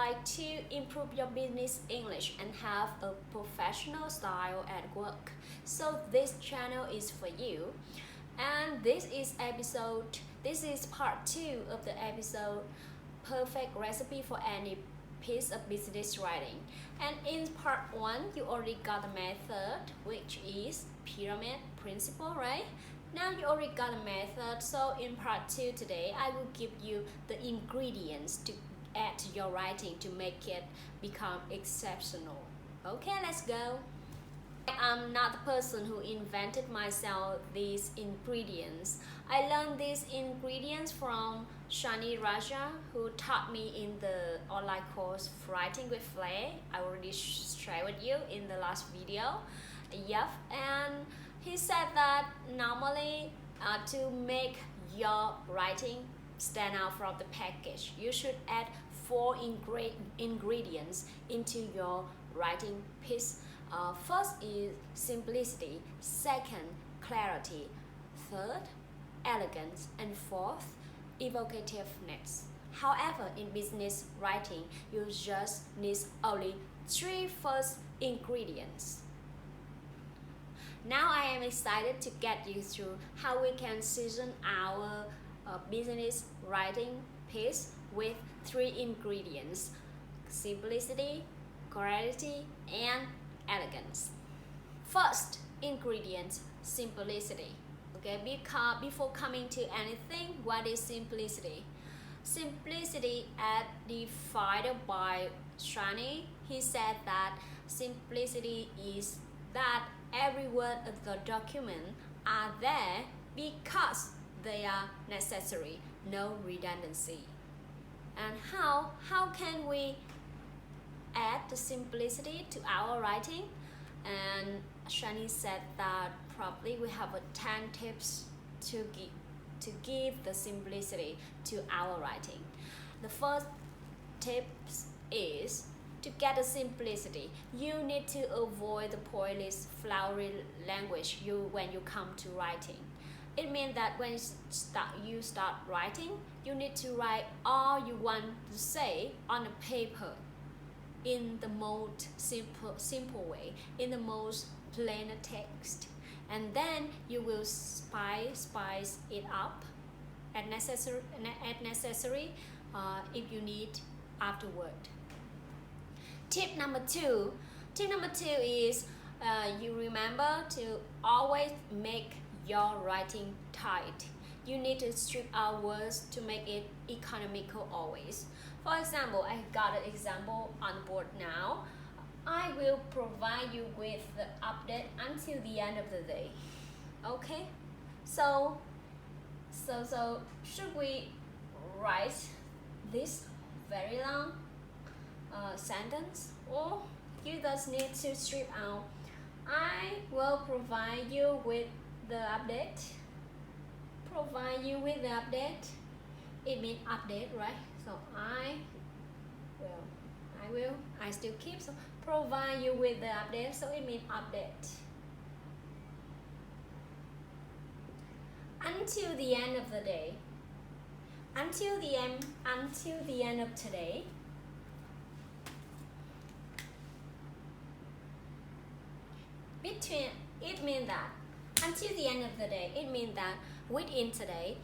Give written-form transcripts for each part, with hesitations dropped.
like to improve your business English and have a professional style at work, so this channel is for you. And this is part 2 of the episode perfect recipe for any piece of business writing. And in part 1 you already got the method, which is pyramid principle, right? Now you already got a method, so in part 2 today I will give you the ingredients to add to your writing to make it become exceptional. Okay, let's go. I'm not the person who invented myself these ingredients. I learned these ingredients from Shani Raja, who taught me in the online course Writing with Flair. I already shared with you in the last video. Yep, and he said that normally to make your writing stand out from the package, you should add 4 ingredients into your writing piece. First is simplicity, second, clarity, third, elegance, and fourth, evocativeness. However, in business writing, you just need only 3 first ingredients. Now I am excited to get you through how we can season our business writing piece with 3 ingredients: simplicity, clarity, and elegance. First ingredient, simplicity. Okay, because before coming to anything, what is simplicity? Simplicity, as defined by Shani, he said that simplicity is that every word of the document are there because they are necessary, no redundancy. And how can we add the simplicity to our writing? And Shani said that probably we have 10 tips to give the simplicity to our writing. The first tip is to get the simplicity. You need to avoid the pointless, flowery language when you come to writing. It means that when you start writing, you need to write all you want to say on a paper in the most simple way, in the most plain text, and then you will spice it up as necessary if you need afterward. Tip number 2 is you remember to always make your writing tight. You need to strip out words to make it economical always. For example, I got an example on board now. I will provide you with the update until the end of the day. Okay? So should we write this very long sentence, or you just need to strip out? I will provide you with the update. Provide you with the update. It means update, right? So I still keep, so provide you with the update, so it means update. Until the end of the day. Until the end of today. It means that until the end of the day, it means that within today,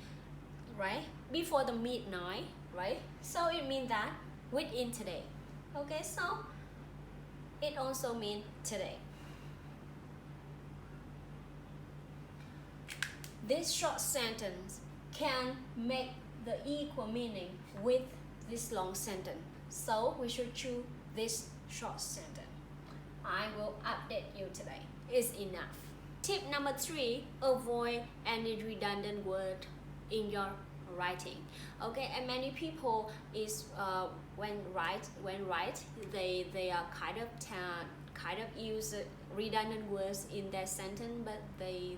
right? Before the midnight, right? So it means that within today. Okay, so it also means today. This short sentence can make the equal meaning with this long sentence, so we should choose this short sentence. I will update you today. It's enough. Tip number 3, avoid any redundant word in your writing. Okay, and many people is when write they are kind of use redundant words in their sentence, but they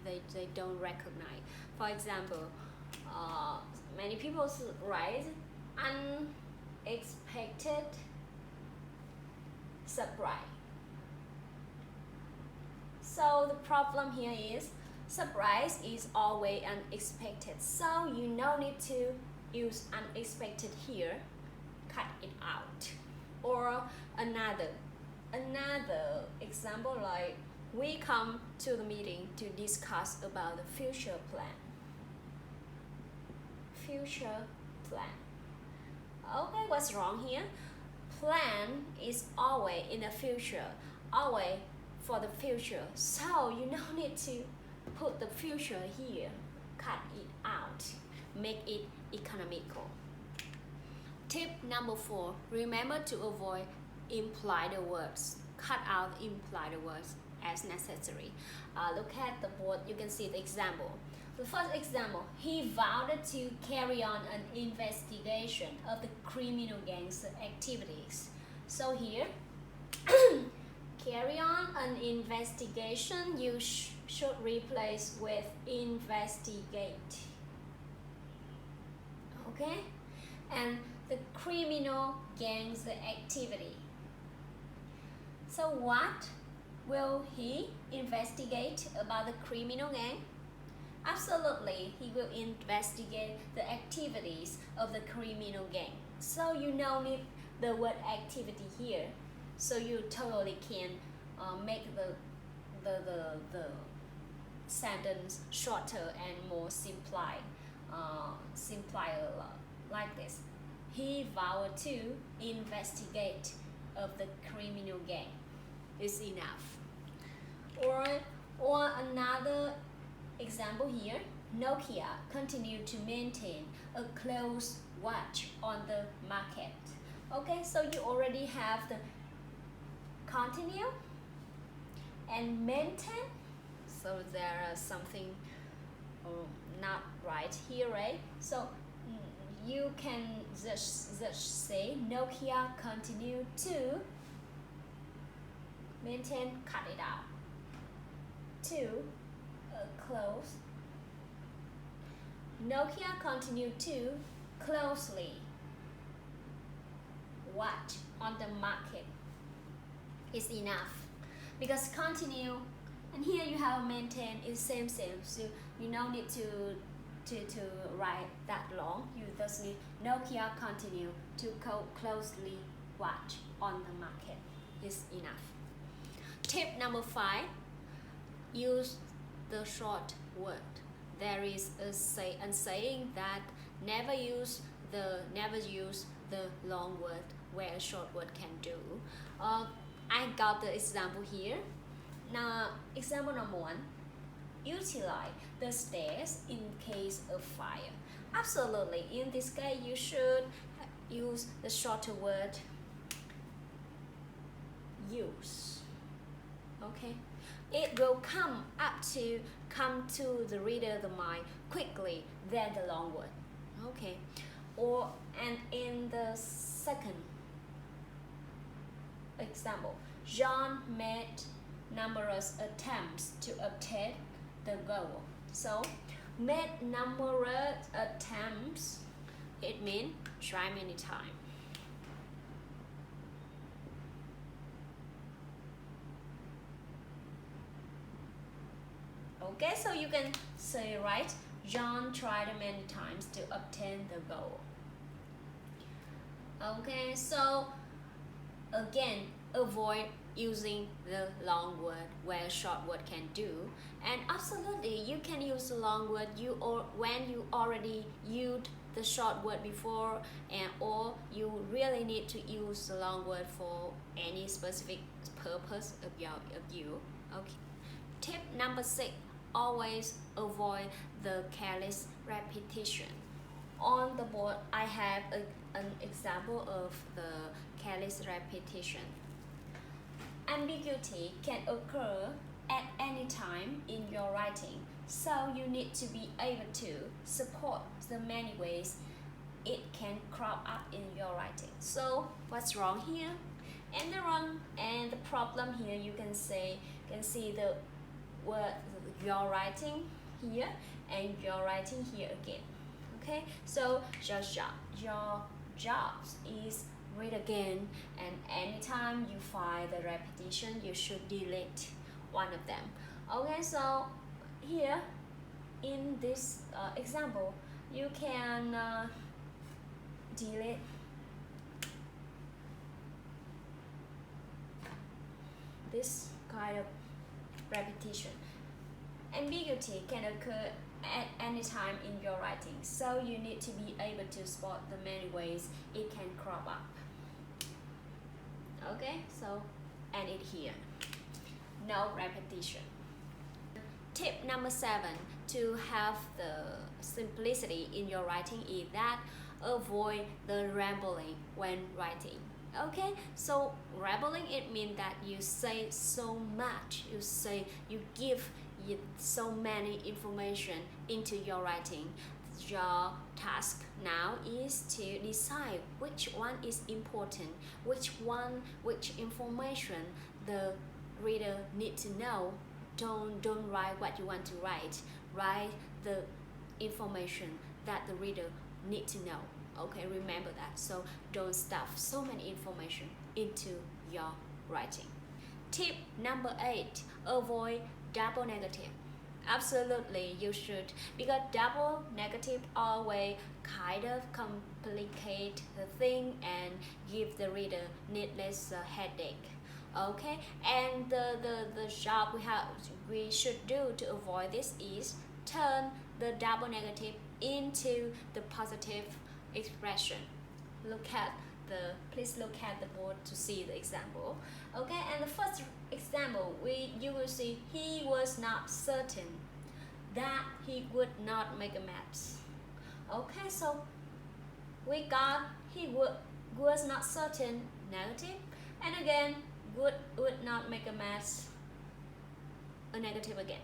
don't recognize. For example, many people write unexpected surprise. So the problem here is surprise is always unexpected, so you no need to use unexpected here. Cut it out. Or another example, like we come to the meeting to discuss about the future plan. Okay, what's wrong here? Plan is always in the future, always for the future, so you don't need to put the future here. Cut it out, make it economical. Tip number 4, remember to avoid implied words. Cut out implied words as necessary. Look at the board, you can see the example. The first example, he vowed to carry on an investigation of the criminal gang's activities. So here, carry on an investigation, you should replace with investigate. Okay? And the criminal gang's activity. So what will he investigate about the criminal gang? Absolutely, he will investigate the activities of the criminal gang. So you don't need the word activity here. So you totally can make the sentence shorter and more simplified like this. He vowed to investigate of the criminal gang. Is enough. Or another example here, Nokia continued to maintain a close watch on the market. Okay, so you already have the continue and maintain. So there are something not right here, right? So you can just say Nokia continued to maintain, cut it out, to close. Nokia continued to closely watch on the market. Is enough, because continue and here you have maintain is same, so you don't need to write that long. You just need Nokia continue to closely watch on the market. Is enough. Tip number 5, use the short word. There is a saying that never use the long word where a short word can do. I got the example here. Now, example number 1, utilize the stairs in case of fire. Absolutely, in this case you should use the shorter word use. Okay, it will come to the reader the mind quickly than the long word. Okay, and in the second example, John made numerous attempts to obtain the goal. So made numerous attempts, it means try many times. Okay, so you can say, right, John tried many times to obtain the goal. Okay, so again, avoid using the long word where short word can do, and absolutely you can use the long word when you already used the short word before, or you really need to use the long word for any specific purpose of you. Okay. Tip number 6, always avoid the careless repetition. On the board I have an example of the careless repetition. Ambiguity can occur at any time in your writing, so you need to be able to support the many ways it can crop up in your writing. So what's wrong here? And the problem here, you can see the word you're writing here and you're writing here again. Okay, so your job is read again, and anytime you find the repetition, you should delete one of them. Okay, so here in this example, you can delete this kind of repetition. Ambiguity can occur at any time in your writing, so you need to be able to spot the many ways it can crop up. Okay, so end it here. No repetition. Tip number 7 to have the simplicity in your writing is that avoid the rambling when writing. Okay, so rambling, it means that you say so much, you give so many information into your writing. Your task now is to decide which one is important, which information the reader need to know. Don't write what you want to write. Write the information that the reader need to know. Okay, remember that. So don't stuff so many information into your writing. Tip number 8, avoid double negative. Absolutely, you should, because double negative always kind of complicate the thing and give the reader needless headache. Okay, and the job we should do to avoid this is turn the double negative into the positive expression. Please look at the board to see the example. Okay, and the first example, you will see he was not certain that he would not make a mess. Okay, so we got was not certain negative, and again would not make a mess, a negative again.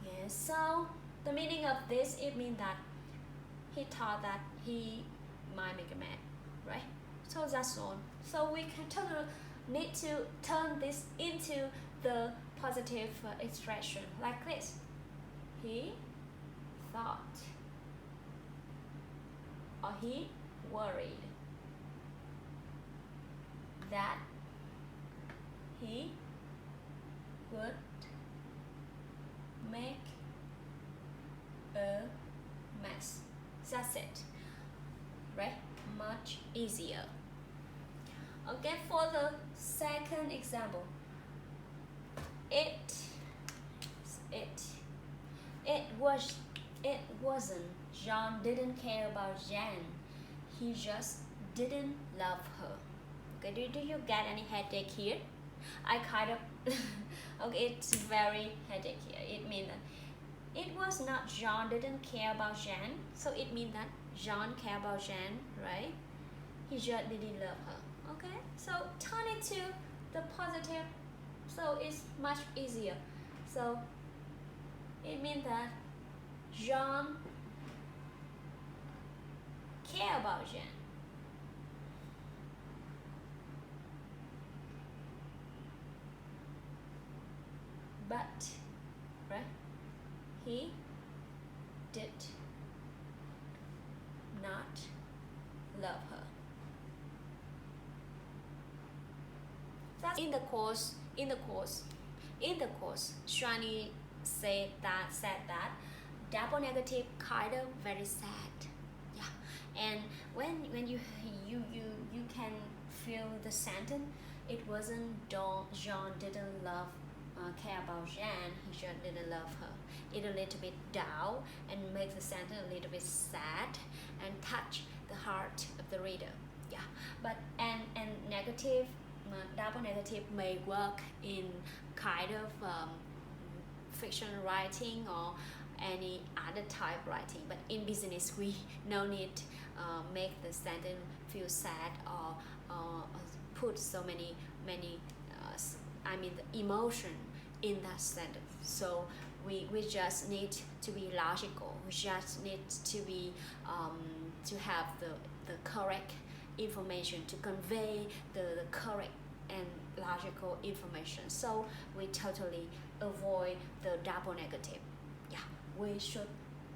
Yes, so the meaning of this, it means that he thought that he might make a mess, right? So that's all. So we can need to turn this into the positive expression like this. He thought, or he worried that he would make a mess. That's it, right? Much easier. Okay, for the second example, it wasn't John didn't care about Jan, he just didn't love her. Okay, do you get any headache here? I kind of okay, it's very headache here. It means that it was not John didn't care about Jan, so it means that John cared about Jan, right? He just didn't love her. Okay, so turn it to the positive, so it's much easier. So it means that John cared about Jan. But, right, he did not love her. That's in the course, Shani said that double negative kind of very sad. Yeah, and when you can feel the sentence. It wasn't John didn't care about Jan, he just didn't love her. It a little bit down and makes the sentence a little bit sad and touch the heart of the reader. Yeah, but and negative, double negative may work in kind of fiction writing or any other type writing, but in business we no need make the sentence feel sad or put so many the emotion in that sentence. So we just need to be logical. We just need to be to have the correct information to convey the correct and logical information. So we totally avoid the double negative. Yeah, we should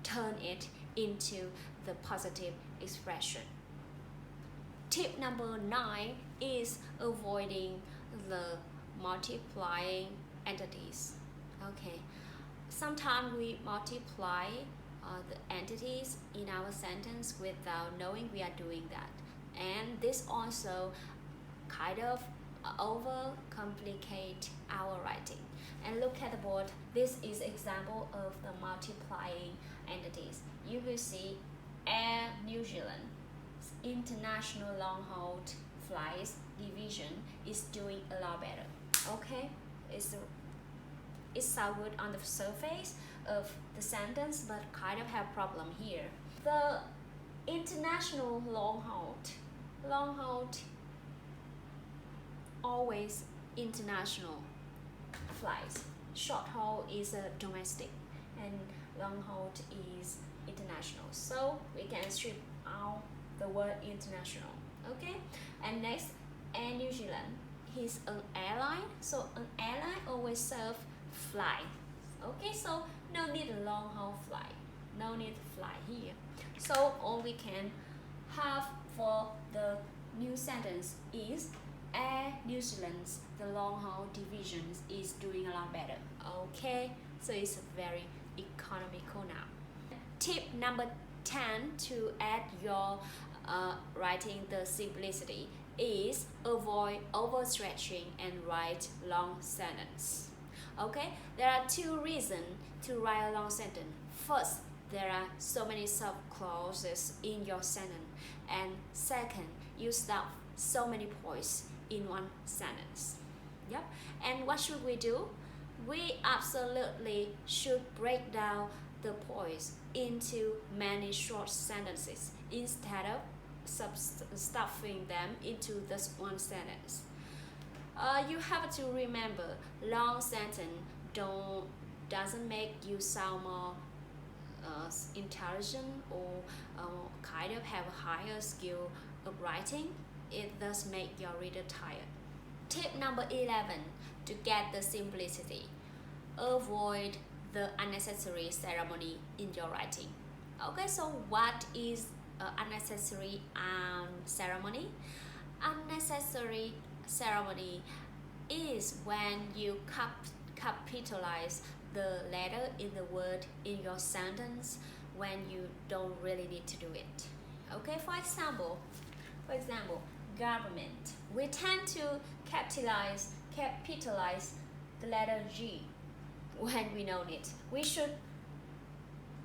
turn it into the positive expression. Tip number 9 is avoiding the multiplying entities. Okay, sometimes we multiply the entities in our sentence without knowing we are doing that, and this also kind of overcomplicate our writing. And look at the board. This is example of the multiplying entities. You will see Air New Zealand international long-haul flights division is doing a lot better. Okay, it sounds good on the surface of the sentence, but kind of have problem here. The international long-haul always international flights. Short haul is a domestic and long haul is international. So we can strip out the word international. Okay, and next, Air New Zealand is an airline, so an airline always serve flight. Okay, so no need a long haul flight, no need to fly here. So all we can have for the new sentence is Air New Zealand's the long haul division is doing a lot better. Okay, so it's very economical now. Tip number 10 to add your writing the simplicity is avoid overstretching and write long sentence. Okay, there are two reasons to write a long sentence. First, there are so many subclauses in your sentence, and second, you stuff so many points in one sentence. Yep. And what should we do? We absolutely should break down the points into many short sentences instead of stuffing them into this one sentence. You have to remember, long sentence doesn't make you sound more intelligent or kind of have a higher skill of writing. It does make your reader tired. Tip number 11 to get the simplicity: avoid the unnecessary ceremony in your writing. Okay, so what is unnecessary ceremony? Unnecessary ceremony is when you capitalize the letter in the word in your sentence when you don't really need to do it. Okay, for example, government. We tend to capitalize the letter G when we know it. We should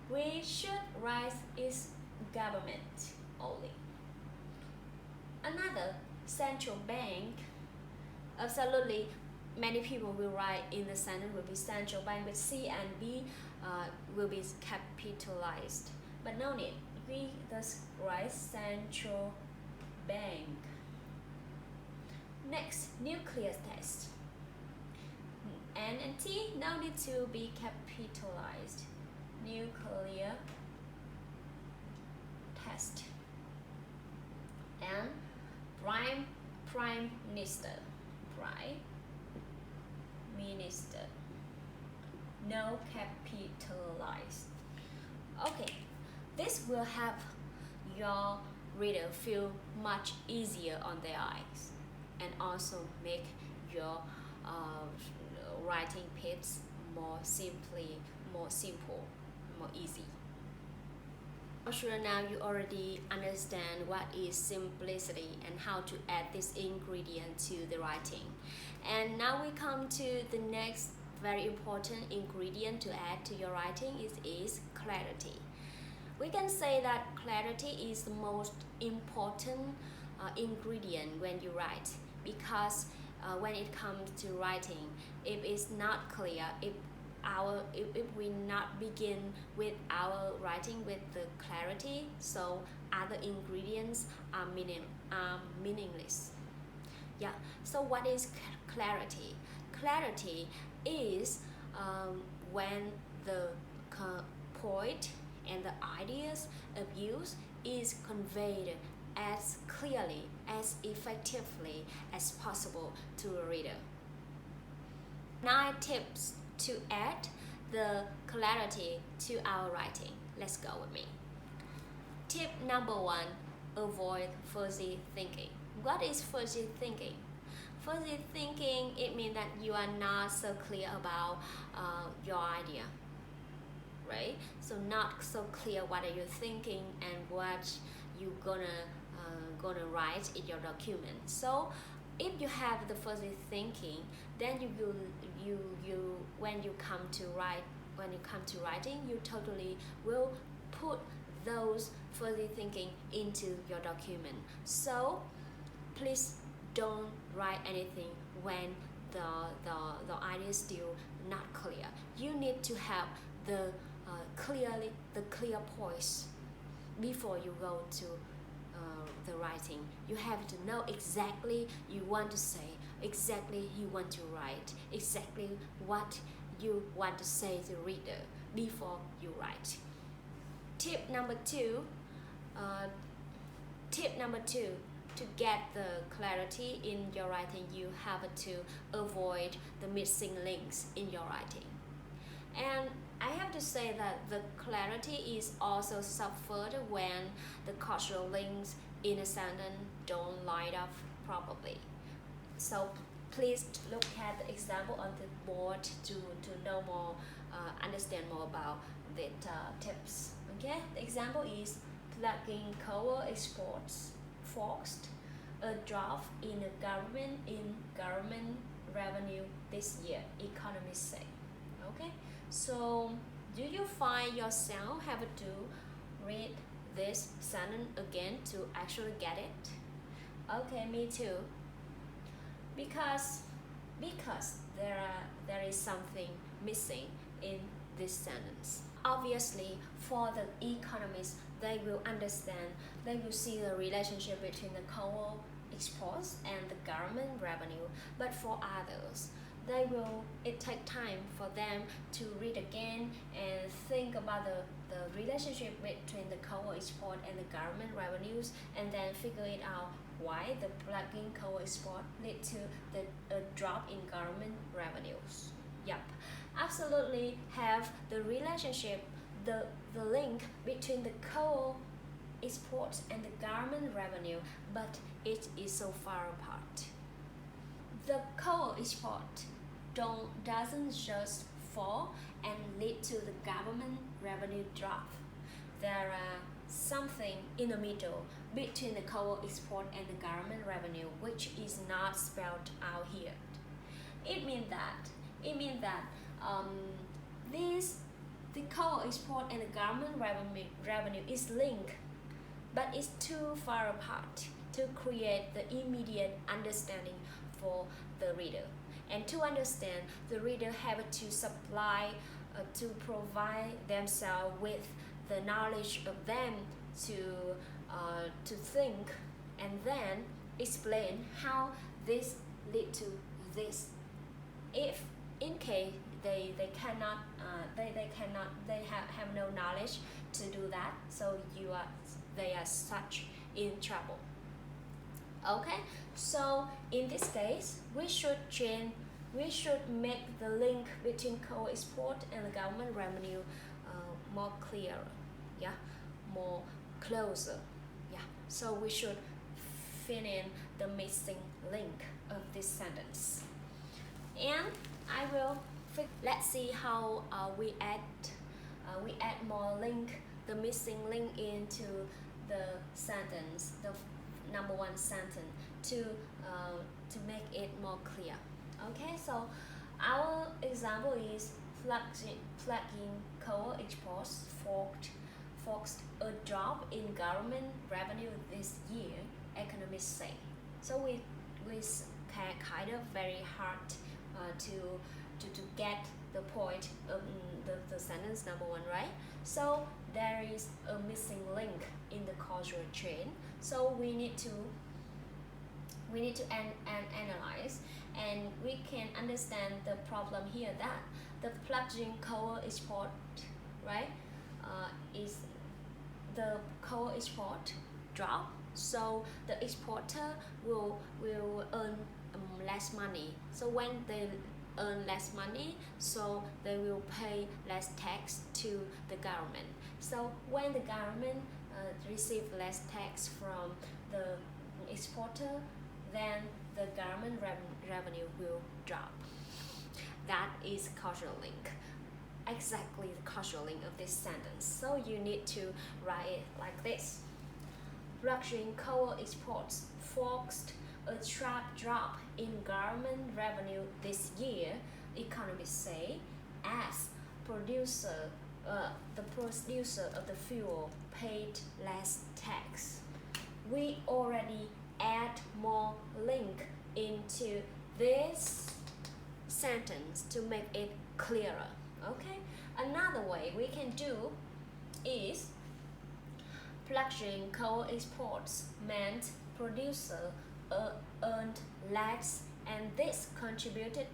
write is government only. Another, central bank. Absolutely, many people will write in the sentence will be central bank, with C and B will be capitalized. But no need. We just write central bank. Next, nuclear test. N and T no need to be capitalized. Nuclear test. And prime minister. Prime minister. No capitalized. Okay, this will help your reader feel much easier on their eyes, and also make your writing tips more simple, more easy. I'm sure now you already understand what is simplicity and how to add this ingredient to the writing. And now we come to the next very important ingredient to add to your writing is clarity. We can say that clarity is the most important ingredient when you write, because when it comes to writing, if it's not clear, if we not begin with our writing with the clarity, so other ingredients are meaningless. Yeah. So what is clarity? Clarity is when the point and the ideas of use is conveyed as clearly, as effectively as possible to a reader. 9 tips to add the clarity to our writing. Let's go with me. Tip number 1, avoid fuzzy thinking. What is fuzzy thinking? Fuzzy thinking, it means that you are not so clear about your idea, right? So not so clear what are you thinking and what you gonna write in your document. So If you have the fuzzy thinking, then you when you come to write when you come to writing, you totally will put those fuzzy thinking into your document. So please don't write anything when the idea is still not clear. You need to have the clear points before you go to the writing. You have to know exactly you want to say, exactly you want to write, exactly what you want to say to the reader before you write. Tip number two, uh, tip number two, to get the clarity in your writing, you have to avoid the missing links in your writing. And I have to say that the clarity is also suffered when the causal links in a sentence don't line up properly. So please look at the example on the board to know more, understand more about the tips. Okay, the example is plugin cover exports forced a drop in government revenue this year, economists say. Okay, so do you find yourself have to read this sentence again to actually get it? Okay, me too. Because there is something missing in this sentence. Obviously, for the economists, they will understand, they will see the relationship between the coal exports and the government revenue. But for others, it take time for them to read again and think about the relationship between the coal export and the government revenues, and then figure it out why the plugin coal export lead to a drop in government revenues. Yep, absolutely have the relationship, the link between the coal exports and the government revenue, but it is so far apart. The coal export doesn't just fall and lead to the government revenue drop. There are something in the middle between the coal export and the government revenue, which is not spelled out here. It means that the coal export and the government revenue is linked, but it's too far apart to create the immediate understanding for the reader. And to understand, the reader have to provide themselves with the knowledge of them to think, and then explain how this lead to this. If in case they have no knowledge to do that, so they are such in trouble. Okay, so in this case, we should make the link between coal export and the government revenue more clear, yeah, more closer, yeah. So we should fill in the missing link of this sentence, and let's see how we add more link, the missing link into the sentence, the number one sentence, to make it more clear. Okay, so our example is plugin coal exports forced a drop in government revenue this year, economists say. So we kind of very hard to get the point of the sentence number one, right? So there is a missing link in the causal chain. So we need to analyze, and we can understand the problem here that the plugin coal export, right, is the coal export drop, so the exporter will earn less money. So when they earn less money, so they will pay less tax to the government. So when the government receive less tax from the exporter, then the government revenue will drop. That is causal link, exactly the causal link of this sentence. So you need to write it like this: plugin coal exports forced a sharp drop in government revenue this year, economists say, as producer, the producer of the fuel paid less tax. We already add more link into this sentence to make it clearer. Okay, another way we can do is fluctuating coal exports meant producer earned less, and this contributed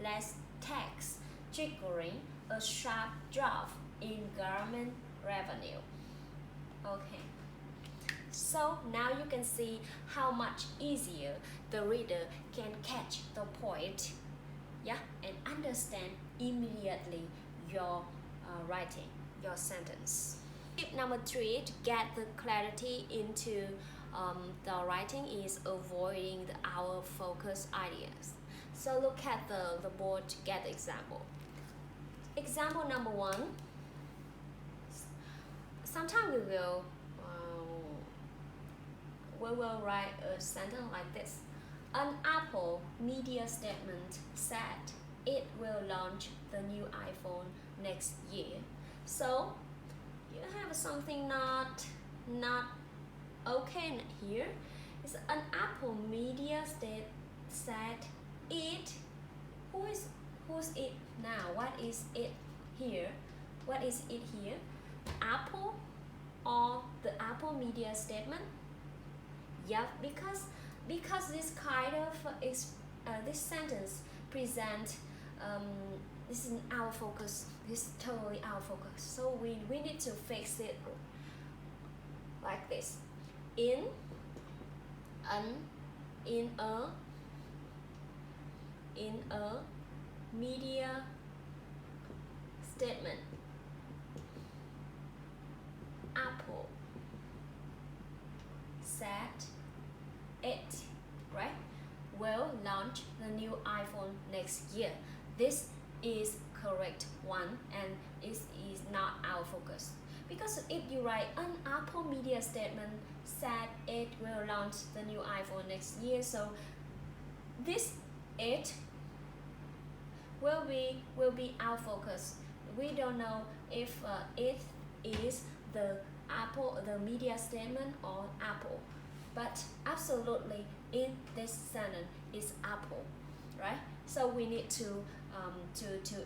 less tax, triggering a sharp drop in government revenue. Okay, so now you can see how much easier the reader can catch the point, yeah, and understand immediately your writing, your sentence. Tip number 3 to get the clarity into the writing is avoiding the our focus ideas. So look at the board to get the example. Example number 1. Sometimes we will write a sentence like this. An Apple media statement said it will launch the new iPhone next year. So you have something not okay here. It's an Apple media said it. Who's it now? What is it here? What is it here? Apple or the Apple media statement? Yeah, because this kind of this sentence present this is our focus. This is totally our focus. So we need to fix it like this. In a media statement, Apple said it, right, will launch the new iPhone next year. This is correct one, and it is not our focus. Because if you write an Apple media statement said it will launch the new iPhone next year, so this it will be our focus. We don't know if it is the media statement or Apple, but absolutely in this sentence is Apple, right? So we need to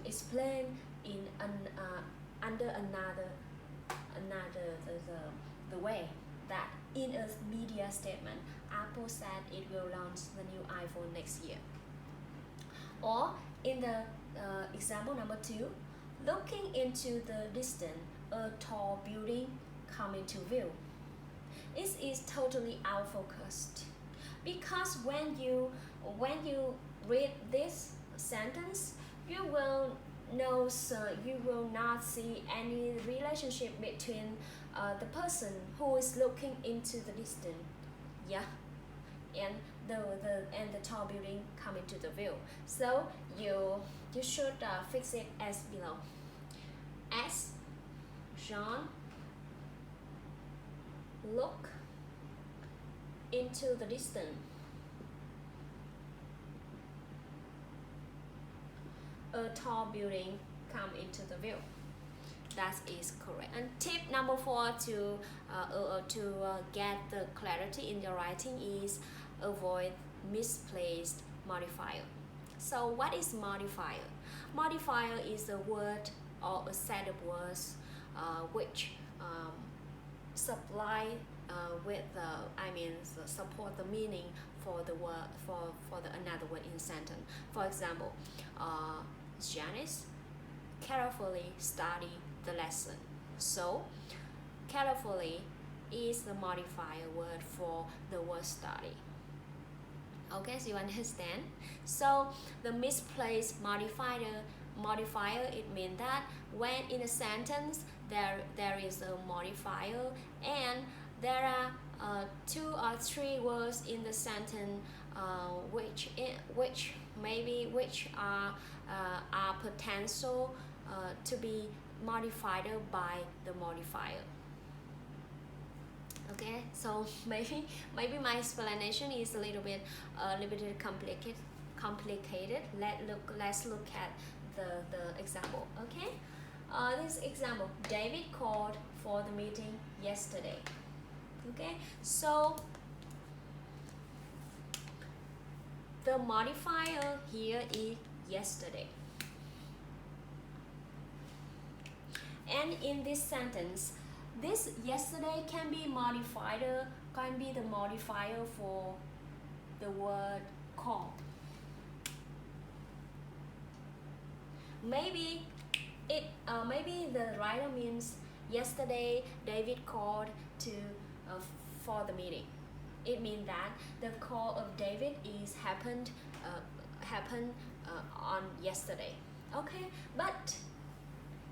explain in under another the way that in a media statement, Apple said it will launch the new iPhone next year. Or in the example number 2, looking into the distance, a tall building come into view. It is totally out focused, because when you read this sentence, you will not see any relationship between the person who is looking into the distance, yeah, and the tall building come into the view. So you should fix it as below. As John look into the distance, a tall building come into the view. That is correct. And tip number 4 to get the clarity in your writing is avoid misplaced modifier. So what is modifier? Modifier is a word or a set of words which supply with support the meaning for the word for the another word in sentence. For example, Janice carefully study the lesson. So carefully is the modifier word for the word study. Okay, so you understand? So the misplaced modifier, it means that when in a sentence there is a modifier and there are 2 or 3 words in the sentence which are potential to be modified by the modifier. Okay, so maybe my explanation is a little bit complicated. Let's look at the example. Okay, this example, David called for the meeting yesterday. Okay, so the modifier here is yesterday. And in this sentence, this yesterday can be the modifier for the word call. Maybe the writer means yesterday David called for the meeting. It means that the call of David happened on yesterday. Okay, but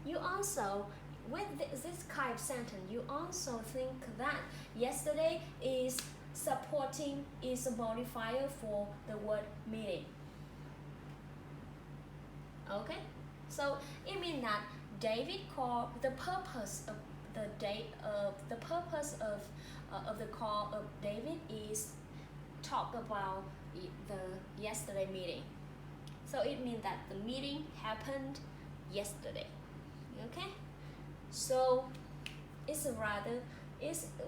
you also, with this kind of sentence, you also think that yesterday is a modifier for the word meeting. Okay, so it means that David called, the purpose of the call of David is talk about the yesterday meeting. So it means that the meeting happened yesterday. Okay, so it's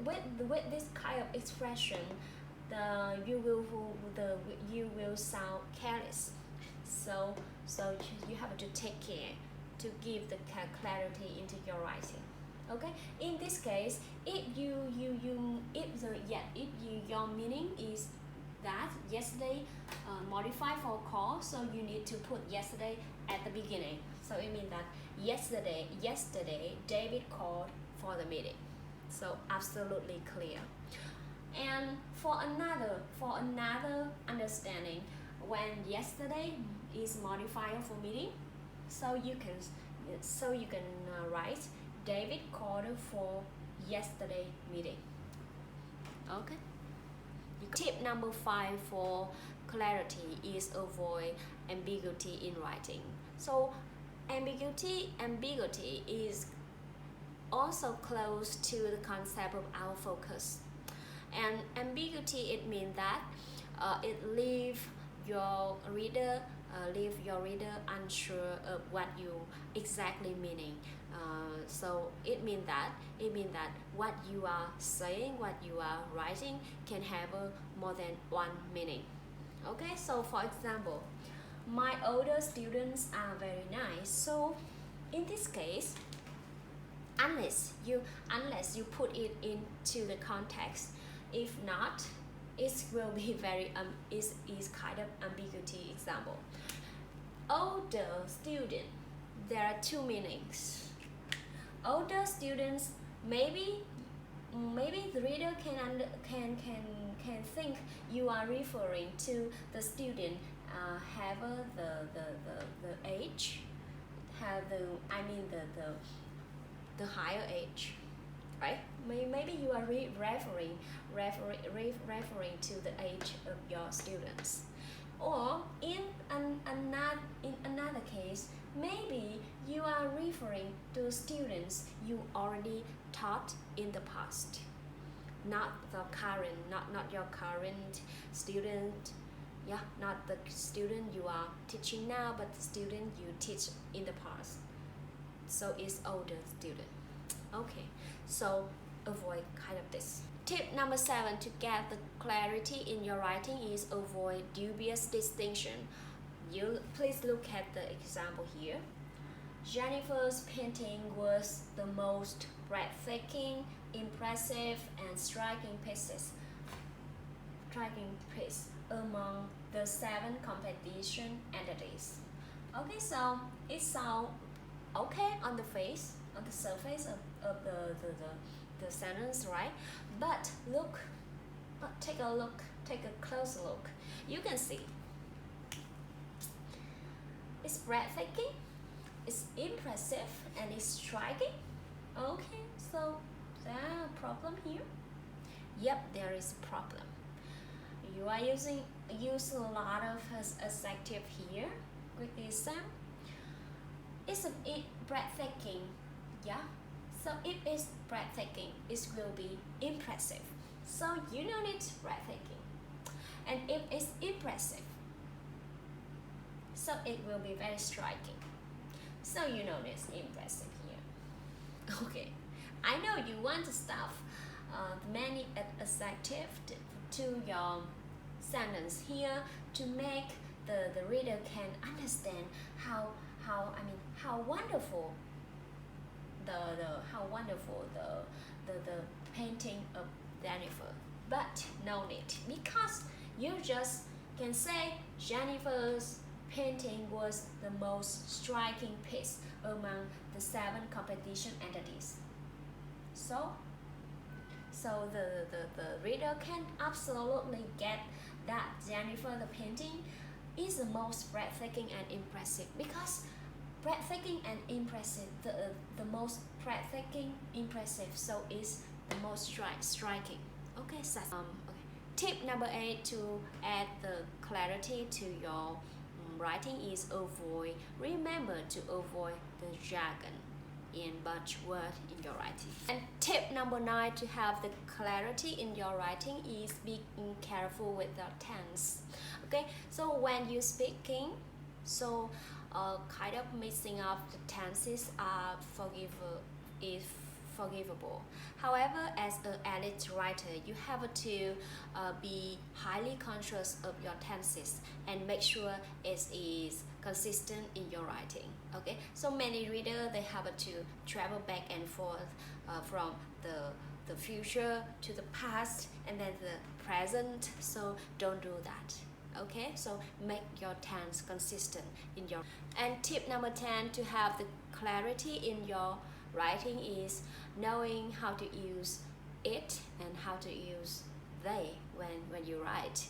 with this kind of expression, you will sound careless. So you have to take care to give the clarity into your writing. Okay, in this case, if your meaning is that yesterday modified for call, so you need to put yesterday at the beginning. So it means that yesterday David called for the meeting. So absolutely clear. And for another understanding, when yesterday is modifier for meeting, so you can write David called for yesterday meeting. Okay. Tip number 5 for clarity is avoid ambiguity in writing. So ambiguity is also close to the concept of out of focus. And ambiguity, it means that it leaves your reader unsure of what you exactly meaning. So it means that what you are saying, what you are writing can have more than one meaning. Okay, so for example, my older students are very nice. So in this case, unless you put it into the context, if not, it will be very is kind of ambiguity example. Older student, there are two meanings. Older students, maybe the reader can think you are referring to the student have the age, the higher age, right? Maybe you are referring to the age of your students. Or in another case, maybe you are referring to students you already taught in the past, not your current student. Yeah, not the student you are teaching now, but the student you teach in the past. So it's older student. Okay, so avoid kind of this. Tip number 7 to get the clarity in your writing is avoid dubious distinction. You please look at the example here. Jennifer's painting was the most breathtaking, impressive, and striking piece among the 7 competition entities. Okay, so it sounds okay on the surface of the sentence, right? But take a closer look. You can see it's breathtaking, it's impressive, and it's striking. Okay, so there a problem here? Yep, there is a problem. You are use a lot of adjective here. Quickly, Sam. It's breathtaking, yeah. So if it's breathtaking, it will be impressive. So you know it's breathtaking. And if it's impressive, so it will be very striking. So you know it's impressive here. Okay, I know you want to stuff many adjectives to your sentence here to make the reader can understand how wonderful the painting of Jennifer. But no need, because you just can say Jennifer's painting was the most striking piece among the 7 competition entities. So the reader can absolutely get that Jennifer the painting is the most breathtaking and impressive, because breathtaking and impressive, the most breathtaking, impressive, so is the most striking. Okay, so okay. Tip number 8 to add the clarity to your writing is remember to avoid the jargon in much word in your writing. And tip number 9 to have the clarity in your writing is being careful with the tense. Okay, so when you speaking, so kind of mixing up the tenses are forgivable. However, as an elite writer, you have to be highly conscious of your tenses and make sure it is consistent in your writing. Okay, so many readers, they have to travel back and forth from the future to the past and then the present, so don't do that. Okay, so make your tense consistent in your. And tip number 10 to have the clarity in your writing is knowing how to use it and how to use they when you write.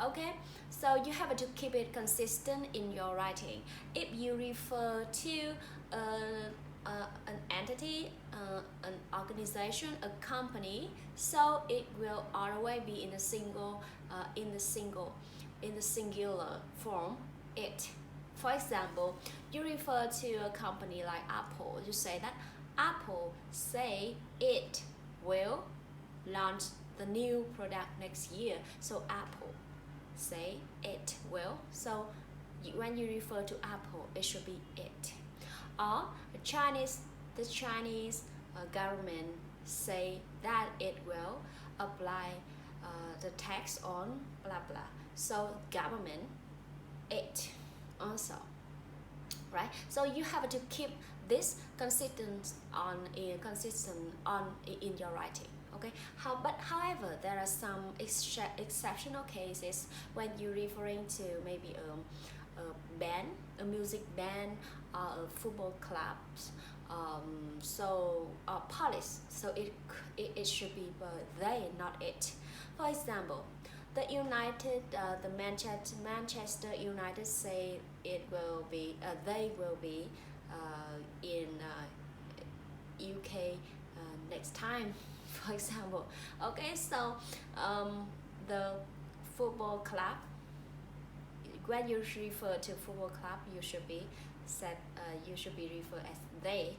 Okay, so you have to keep it consistent in your writing. If you refer to an entity, an organization, a company, so it will always be in the singular form, it. For example, you refer to a company like Apple, you say that Apple say it will launch the new product next year. So Apple say it will. So when you refer to Apple, it should be it. Or the Chinese government say that it will apply the tax on blah blah. So government, it also, right? So you have to keep this consistent in your writing. Okay. But however, there are some exceptional cases when you're referring to maybe a band, a music band, or a football clubs. So police. So it should be they, not it. For example, the Manchester United say it will be they will be in UK next time, for example. Okay, so the football club, when you refer to football club, you should be referred as they.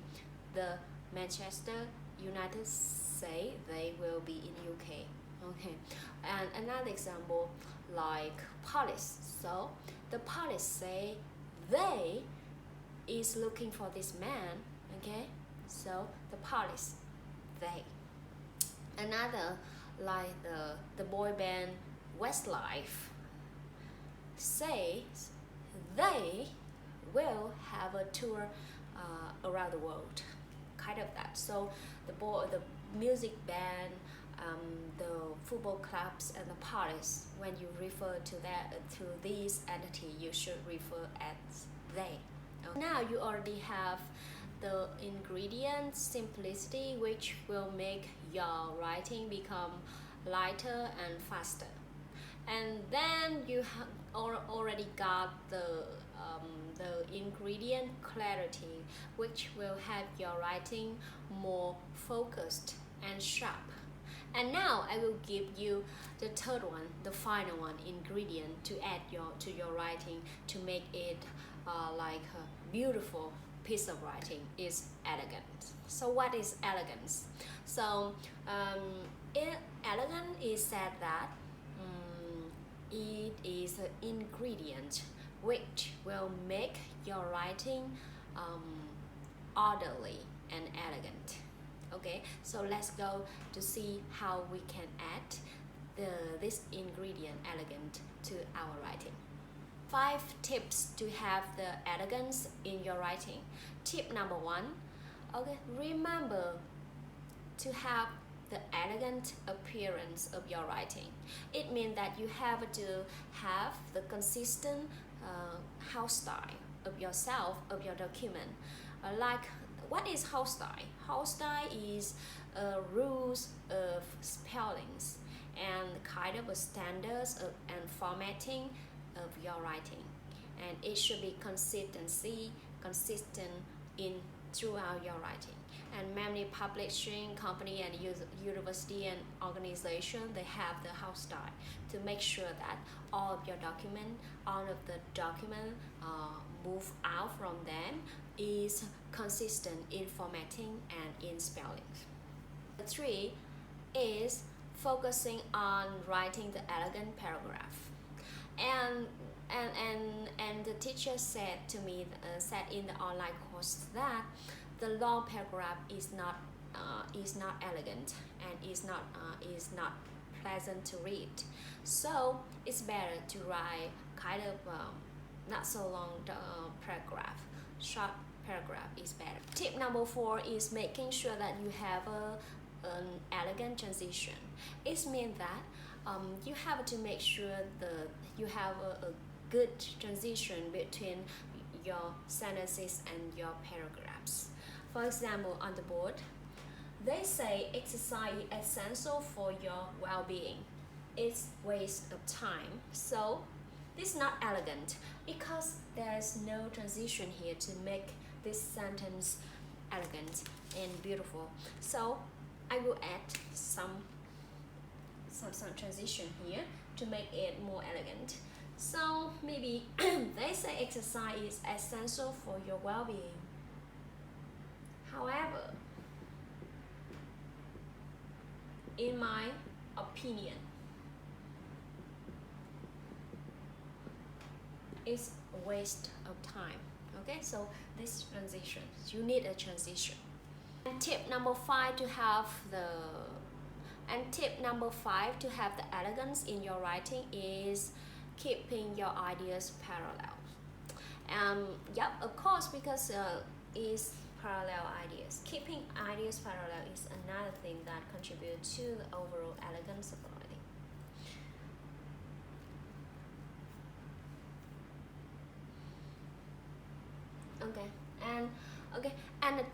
The Manchester United say they will be in UK. Okay, and another example like police. So the police say they is looking for this man. Okay, so the police, they. Another like the boy band Westlife says they will have a tour around the world, kind of that. So the music band, the football clubs and the parties, when you refer to these entities, you should refer as they. Okay. Now you already have the ingredient simplicity, which will make your writing become lighter and faster. And then you already got the ingredient clarity, which will have your writing more focused and sharp. And now I will give you the third one, the final one, ingredient to add to your writing to make it like beautiful piece of writing is elegant. So what is elegance? So elegant is said that it is an ingredient which will make your writing orderly and elegant. Okay, so let's go to see how we can add this ingredient elegant to our writing. 5 tips to have the elegance in your writing. Tip number 1, okay, remember to have the elegant appearance of your writing. It means that you have to have the consistent house style of yourself, of your document. Like, what is house style? House style is rules of spellings and kind of a standards of, and formatting of your writing, and it should be consistent in throughout your writing. And many publishing company and university and organization, they have the house style to make sure that all of the document move out from them is consistent in formatting and in spelling. 3 is focusing on writing the elegant paragraph. And the teacher said to me, said in the online course, that the long paragraph is not elegant and is not pleasant to read. So it's better to write kind of not so long paragraph. Short paragraph is better. Tip number 4 is making sure that you have an elegant transition. It means that you have to make sure that you have a good transition between your sentences and your paragraphs. For example, on the board, they say exercise is essential for your well-being. It's waste of time. So this is not elegant because there is no transition here to make this sentence elegant and beautiful. So I will add some transition here to make it more elegant. So maybe they say exercise is essential for your well-being. However, in my opinion, it's a waste of time. Okay, so this transition, you need a transition. And tip number 5 to have the elegance in your writing is keeping your ideas parallel. Yep, of course, because is parallel ideas. Keeping ideas parallel is another thing that contributes to the overall elegance of the writing. And the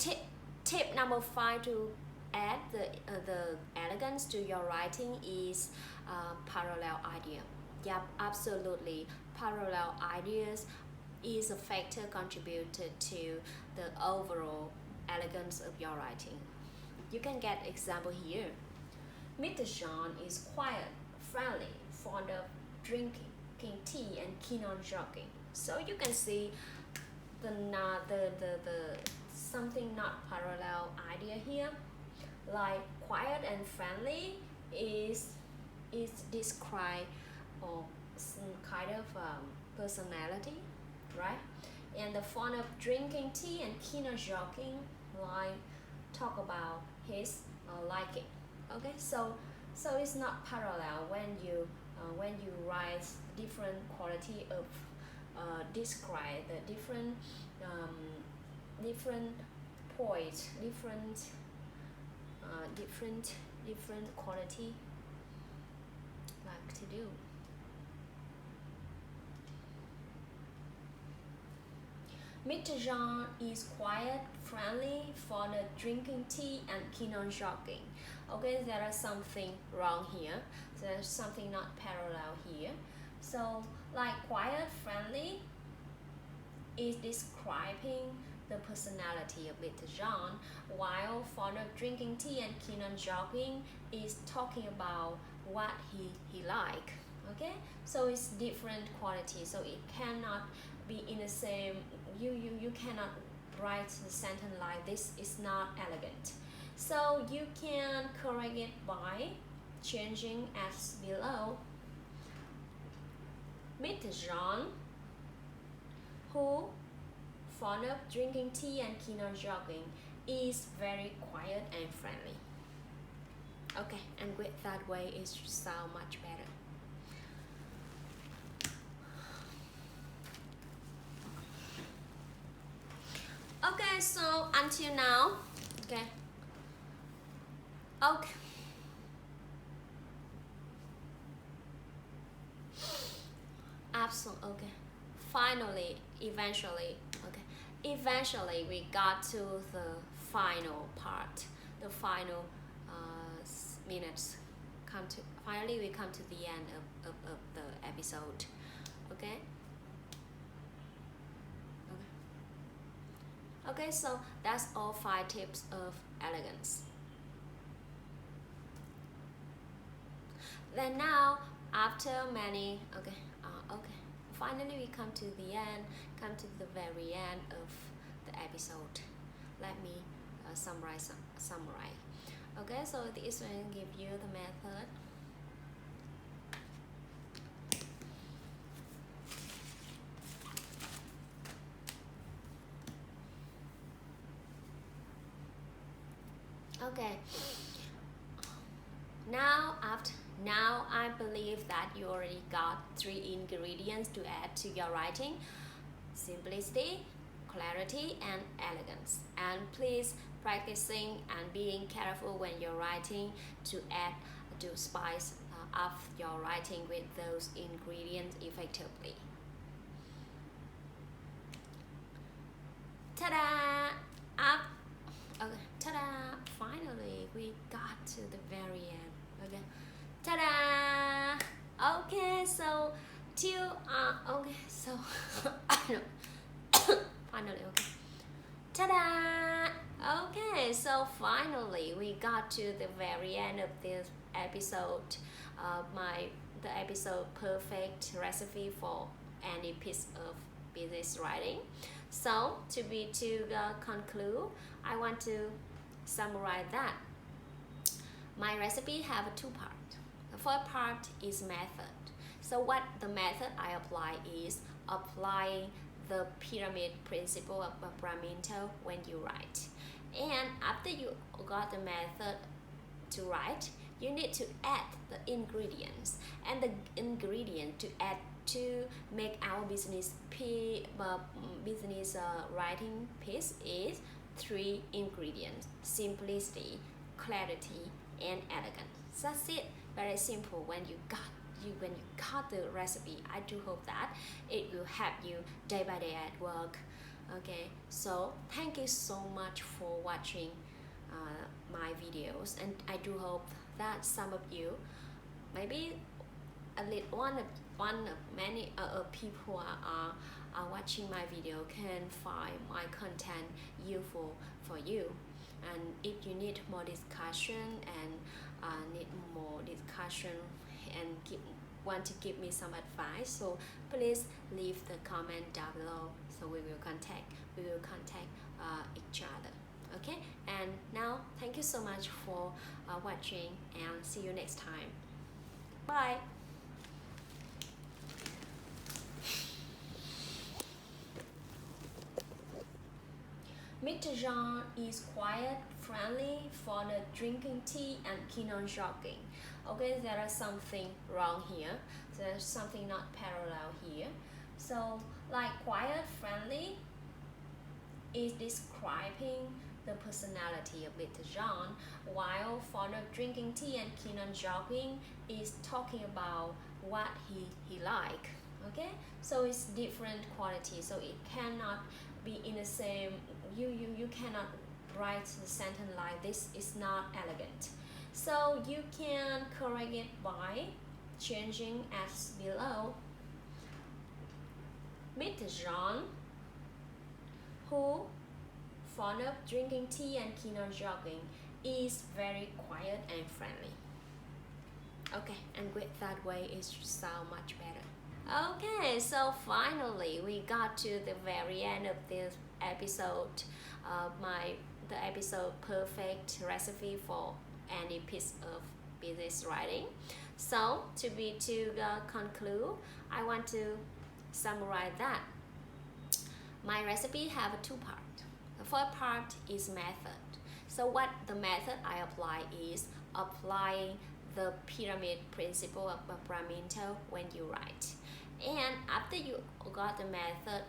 tip number 5 to add the elegance to your writing is parallel idea. Yep, absolutely. Parallel ideas is a factor contributed to the overall elegance of your writing. You can get example here. Mr. John is quiet, friendly, fond of drinking tea, and keen on jogging. So you can see the something not parallel idea here. Like quiet and friendly is describe or some kind of personality, right? And the fond of drinking tea and keen on jogging, like talk about his liking. Okay, so it's not parallel when you write different quality of describe the different points, different quality like to do. Mr. John is quiet, friendly, fond of drinking tea, and keen on jogging. Okay, there is something wrong here. There's something not parallel here. So, like quiet, friendly is describing the personality of Mr. John, while fond of drinking tea and keen on jogging is talking about what he like. Okay, so it's different quality. So it cannot be in the same. You cannot write the sentence like this is not elegant. So you can correct it by changing as below. Mr. John, who fond of drinking tea and keen on jogging, is very quiet and friendly. Okay, and with that way it should sound much better. Okay, so until now, okay. Absolutely, okay. Finally, eventually we got to the final part, the final minutes. Finally we come to the end of the episode, okay. Okay, so that's all 5 tips of elegance. Then now, after many, finally we come to the end, come to the very end of the episode. Let me summarize. Okay, so this will give you the method. Okay, now I believe that you already got 3 ingredients to add to your writing: simplicity, clarity, and elegance. And please practicing and being careful when you're writing to spice up your writing with those ingredients effectively. Ta-da! Ta-da! Finally, we got to the very end. Okay, ta-da! Okay, so finally, okay. Ta-da! Okay, so finally we got to the very end of this episode. The episode perfect recipe for any piece of business writing. So to conclude, I want to summarize that my recipe have 2 parts. The first part is method. So what the method I apply is applying the pyramid principle of Pareto when you write. And after you got the method to write, you need to add the ingredients. And the ingredient to add to make our business writing piece is 3 ingredients: simplicity, clarity, and elegance. That's it. Very simple. When you got the recipe, I do hope that it will help you day by day at work. Okay, so thank you so much for watching my videos, and I do hope that some of you, maybe one of many people are watching my video, can find my content useful for you. And if you need more discussion and want to give me some advice, so please leave the comment down below, so we will contact each other. Okay, and now thank you so much for watching, and see you next time. Bye. Mr. John is quiet, friendly, fond of drinking tea, and keen on jogging. Okay, there is something wrong here. There's something not parallel here. So, like quiet, friendly is describing the personality of Mr. John, while fond of drinking tea and keen on jogging is talking about what he like. Okay, so it's different quality. So it cannot be in the same. You cannot write the sentence like this. It's not elegant. So you can correct it by changing as below. Mr. John, who fond of drinking tea and keen on jogging, is very quiet and friendly. Okay, and with that way it should sound much better. Okay, so finally we got to the very end of this episode, the episode perfect recipe for any piece of business writing. So to conclude, I want to summarize that my recipe have two parts. The first part is method. So what the method I apply is applying the pyramid principle of Pareto when you write. And after you got the method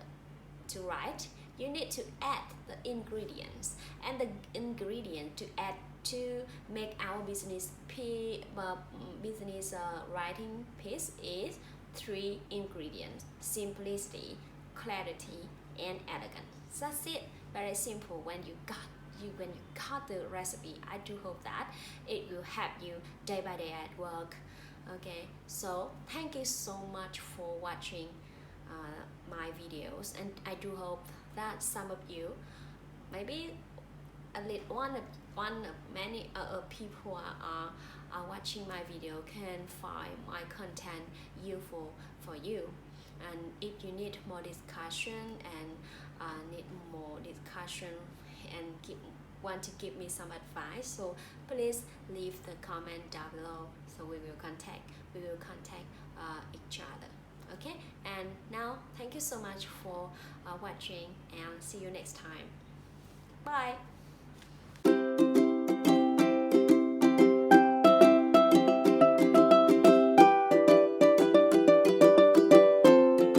to write, you need to add the ingredients, and the ingredient to add to make our business writing piece is three ingredients: simplicity, clarity, and elegance. That's it. Very simple. When you got the recipe, I do hope that it will help you day by day at work. Okay, so thank you so much for watching my videos, and I do hope that some of you, maybe at least one of many people are watching my video, can find my content useful for you. And if you need more discussion and and want to give me some advice, so please leave the comment down below, so we will contact each other. Okay, and now thank you so much for watching, and see you next time. Bye.